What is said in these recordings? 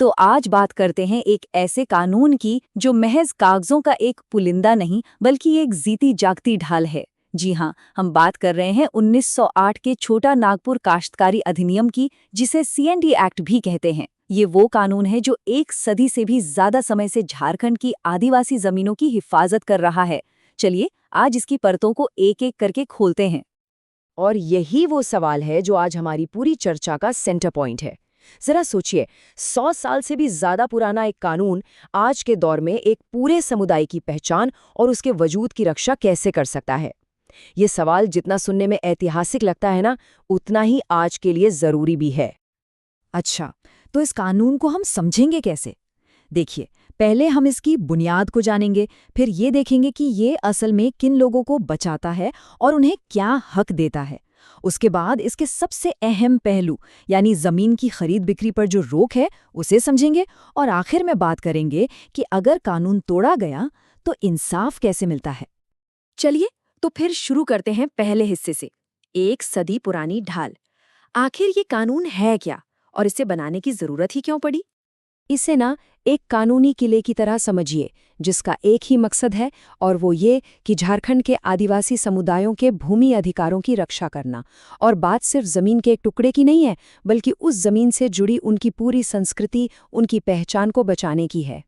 तो आज बात करते हैं एक ऐसे कानून की जो महज कागजों का एक पुलिंदा नहीं बल्कि एक जीती जागती ढाल है। जी हाँ, हम बात कर रहे हैं 1908 के छोटा नागपुर काश्तकारी अधिनियम की, जिसे सीएनडी एक्ट भी कहते हैं। ये वो कानून है जो एक सदी से भी ज्यादा समय से झारखंड की आदिवासी जमीनों की हिफाजत कर रहा है। चलिए आज इसकी परतों को एक एक करके खोलते हैं। और यही वो सवाल है जो आज हमारी पूरी चर्चा का सेंटर पॉइंट है। जरा सोचिए, 100 साल से भी ज्यादा पुराना एक कानून आज के दौर में एक पूरे समुदाय की पहचान और उसके वजूद की रक्षा कैसे कर सकता है? ये सवाल जितना सुनने में ऐतिहासिक लगता है ना, उतना ही आज के लिए जरूरी भी है। अच्छा, तो इस कानून को हम समझेंगे कैसे? देखिए, पहले हम इसकी बुनियाद को जानेंगे, फिर ये देखेंगे कि ये असल में किन लोगों को बचाता है और उन्हें क्या हक देता है। उसके बाद इसके सबसे अहम पहलू यानी जमीन की खरीद बिक्री पर जो रोक है उसे समझेंगे, और आखिर में बात करेंगे कि अगर कानून तोड़ा गया तो इंसाफ कैसे मिलता है। चलिए तो फिर शुरू करते हैं पहले हिस्से से, एक सदी पुरानी ढाल। आखिर ये कानून है क्या और इसे बनाने की जरूरत ही क्यों पड़ी? इसे ना एक कानूनी किले की तरह समझिए, जिसका एक ही मकसद है, और वो ये कि झारखंड के आदिवासी समुदायों के भूमि अधिकारों की रक्षा करना। और बात सिर्फ जमीन के एक टुकड़े की नहीं है, बल्कि उस जमीन से जुड़ी उनकी पूरी संस्कृति, उनकी पहचान को बचाने की है।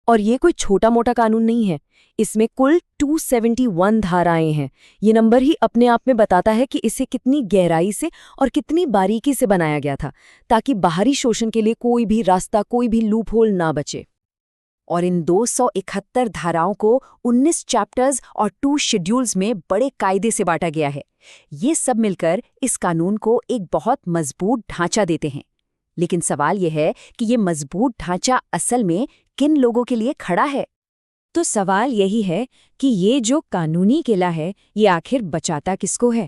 और ये कोई छोटा मोटा कानून नहीं है। इसमें कुल 271 धाराएं हैं। ये नंबर ही अपने आप में बताता है कि इसे कितनी गहराई से और कितनी बारीकी से बनाया गया था, ताकि बाहरी शोषण के लिए कोई भी रास्ता, कोई भी लूपहोल ना बचे। और इन 271 धाराओं को 19 चैप्टर्स और 2 शेड्यूल्स में बड़े कायदे से बांटा गया है। ये सब मिलकर इस कानून को एक बहुत मजबूत ढांचा देते हैं। लेकिन सवाल यह है कि ये मजबूत ढांचा असल में किन लोगों के लिए खड़ा है? तो सवाल यही है कि ये जो कानूनी किला है, ये आखिर बचाता किसको है?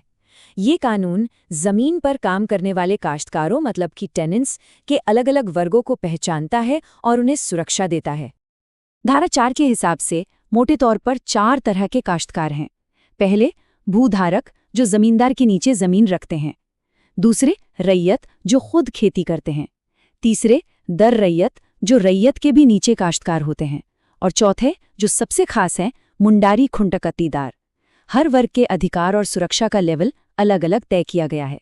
ये कानून जमीन पर काम करने वाले काश्तकारों मतलब कि टेनेंट्स के अलग अलग वर्गों को पहचानता है और उन्हें सुरक्षा देता है। धारा 4 के हिसाब से मोटे तौर पर 4 तरह के काश्तकार हैं। पहले, भूधारक जो जमींदार के नीचे जमीन रखते हैं। दूसरे, रैयत जो खुद खेती करते हैं। तीसरे, दर रैयत जो रैयत के भी नीचे काश्तकार होते हैं। और चौथे, जो सबसे खास है, मुंडारी खुंटकत्तीदार। हर वर्ग के अधिकार और सुरक्षा का लेवल अलग अलग तय किया गया है।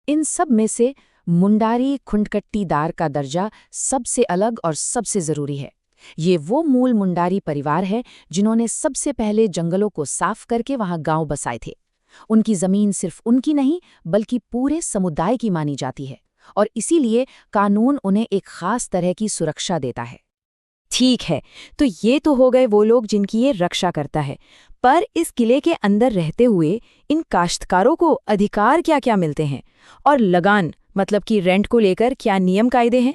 इन सब में से मुंडारी खुंटकट्टीदार का दर्जा सबसे अलग और सबसे जरूरी है। ये वो मूल मुंडारी परिवार है जिन्होंने सबसे पहले जंगलों को साफ करके वहां गांव बसाए थे। उनकी जमीन सिर्फ उनकी नहीं बल्कि पूरे समुदाय की मानी जाती है, और इसीलिए कानून उन्हें एक खास तरह की सुरक्षा देता है। ठीक है, तो ये तो हो गए वो लोग जिनकी ये रक्षा करता है। पर इस किले के अंदर रहते हुए इन काश्तकारों को अधिकार क्या क्या मिलते हैं, और लगान मतलब कि रेंट को लेकर क्या नियम कायदे हैं?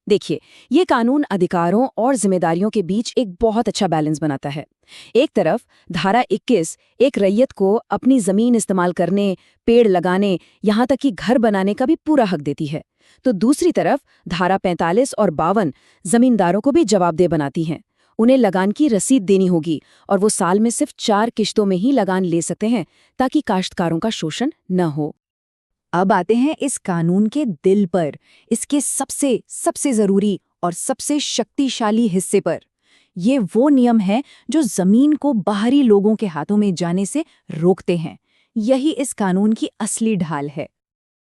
देखिए, ये कानून अधिकारों और जिम्मेदारियों के बीच एक बहुत अच्छा बैलेंस बनाता है। एक तरफ धारा 21 एक रैयत को अपनी जमीन इस्तेमाल करने, पेड़ लगाने, यहाँ तक कि घर बनाने का भी पूरा हक देती है। तो दूसरी तरफ धारा 45 और 52 जमींदारों को भी जवाबदेह बनाती हैं। उन्हें लगान की रसीद देनी होगी, और वो साल में सिर्फ 4 किश्तों में ही लगान ले सकते हैं, ताकि काश्तकारों का शोषण न हो। अब आते हैं इस कानून के दिल पर, इसके सबसे जरूरी और सबसे शक्तिशाली हिस्से पर। ये वो नियम हैं जो जमीन को बाहरी लोगों के हाथों में जाने से रोकते हैं। यही इस कानून की असली ढाल है।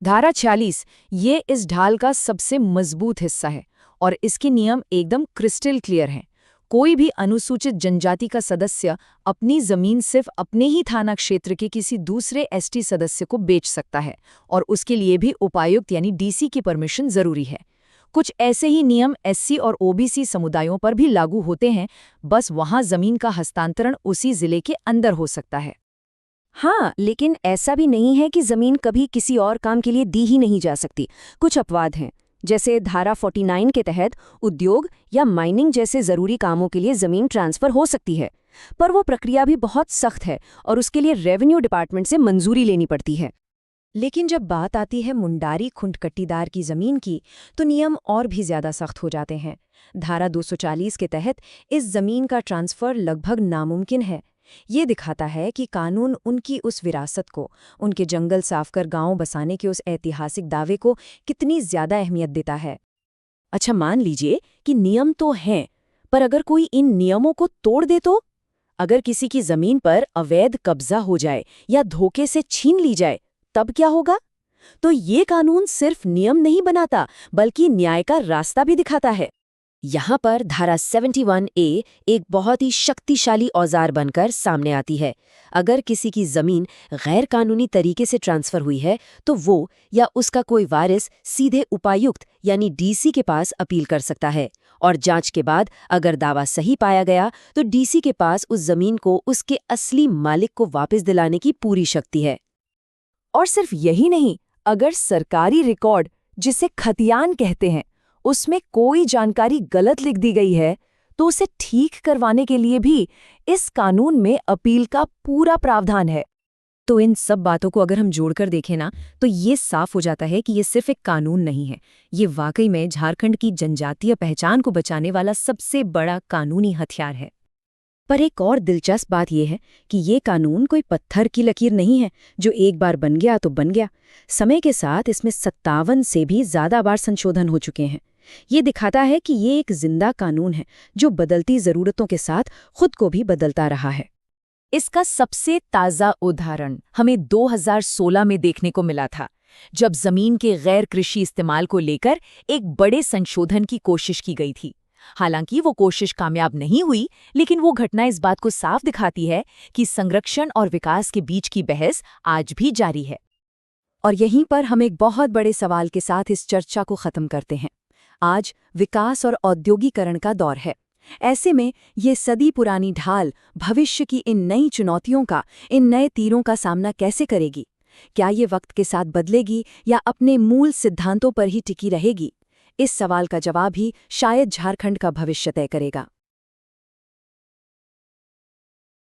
धारा 46 ये इस ढाल का सबसे मजबूत हिस्सा है, और इसके नियम एकदम क्रिस्टल क्लियर हैं। कोई भी अनुसूचित जनजाति का सदस्य अपनी जमीन सिर्फ अपने ही थाना क्षेत्र के किसी दूसरे एसटी सदस्य को बेच सकता है, और उसके लिए भी उपायुक्त यानी डीसी की परमिशन जरूरी है। कुछ ऐसे ही नियम एससी और ओबीसी समुदायों पर भी लागू होते हैं, बस वहां जमीन का हस्तांतरण उसी जिले के अंदर हो सकता है। हाँ, लेकिन ऐसा भी नहीं है कि जमीन कभी किसी और काम के लिए दी ही नहीं जा सकती। कुछ अपवाद हैं, जैसे धारा 49 के तहत उद्योग या माइनिंग जैसे जरूरी कामों के लिए जमीन ट्रांसफर हो सकती है, पर वो प्रक्रिया भी बहुत सख्त है और उसके लिए रेवेन्यू डिपार्टमेंट से मंजूरी लेनी पड़ती है। लेकिन जब बात आती है मुंडारी खुंटकट्टीदार की जमीन की, तो नियम और भी ज्यादा सख्त हो जाते हैं। धारा 240 के तहत इस जमीन का ट्रांसफर लगभग नामुमकिन है। ये दिखाता है कि कानून उनकी उस विरासत को, उनके जंगल साफ कर गांव बसाने के उस ऐतिहासिक दावे को कितनी ज्यादा अहमियत देता है। अच्छा, मान लीजिए कि नियम तो हैं, पर अगर कोई इन नियमों को तोड़ दे तो? अगर किसी की जमीन पर अवैध कब्जा हो जाए या धोखे से छीन ली जाए, तब क्या होगा? तो ये कानून सिर्फ नियम नहीं बनाता, बल्कि न्याय का रास्ता भी दिखाता है। यहाँ पर धारा 71A एक बहुत ही शक्तिशाली औजार बनकर सामने आती है। अगर किसी की जमीन गैर कानूनी तरीके से ट्रांसफर हुई है, तो वो या उसका कोई वारिस सीधे उपायुक्त यानी डीसी के पास अपील कर सकता है, और जांच के बाद अगर दावा सही पाया गया तो डीसी के पास उस जमीन को उसके असली मालिक को वापस दिलाने की पूरी शक्ति है। और सिर्फ यही नहीं, अगर सरकारी रिकॉर्ड, जिसे खतियान कहते हैं, उसमें कोई जानकारी गलत लिख दी गई है, तो उसे ठीक करवाने के लिए भी इस कानून में अपील का पूरा प्रावधान है। तो इन सब बातों को अगर हम जोड़कर देखें ना, तो ये साफ हो जाता है कि ये सिर्फ एक कानून नहीं है, ये वाकई में झारखंड की जनजातीय पहचान को बचाने वाला सबसे बड़ा कानूनी हथियार है। पर एक और दिलचस्प बात यह है कि ये कानून कोई पत्थर की लकीर नहीं है जो एक बार बन गया तो बन गया। समय के साथ इसमें 57 से भी ज्यादा बार संशोधन हो चुके हैं। ये दिखाता है कि ये एक जिंदा कानून है जो बदलती जरूरतों के साथ खुद को भी बदलता रहा है। इसका सबसे ताज़ा उदाहरण हमें 2016 में देखने को मिला था, जब जमीन के गैर कृषि इस्तेमाल को लेकर एक बड़े संशोधन की कोशिश की गई थी। हालांकि वो कोशिश कामयाब नहीं हुई, लेकिन वो घटना इस बात को साफ दिखाती है कि संरक्षण और विकास के बीच की बहस आज भी जारी है। और यहीं पर हम एक बहुत बड़े सवाल के साथ इस चर्चा को खत्म करते हैं। आज विकास और औद्योगिकरण का दौर है। ऐसे में ये सदी पुरानी ढाल भविष्य की इन नई चुनौतियों का, इन नए तीरों का सामना कैसे करेगी? क्या ये वक्त के साथ बदलेगी या अपने मूल सिद्धांतों पर ही टिकी रहेगी? इस सवाल का जवाब ही शायद झारखंड का भविष्य तय करेगा।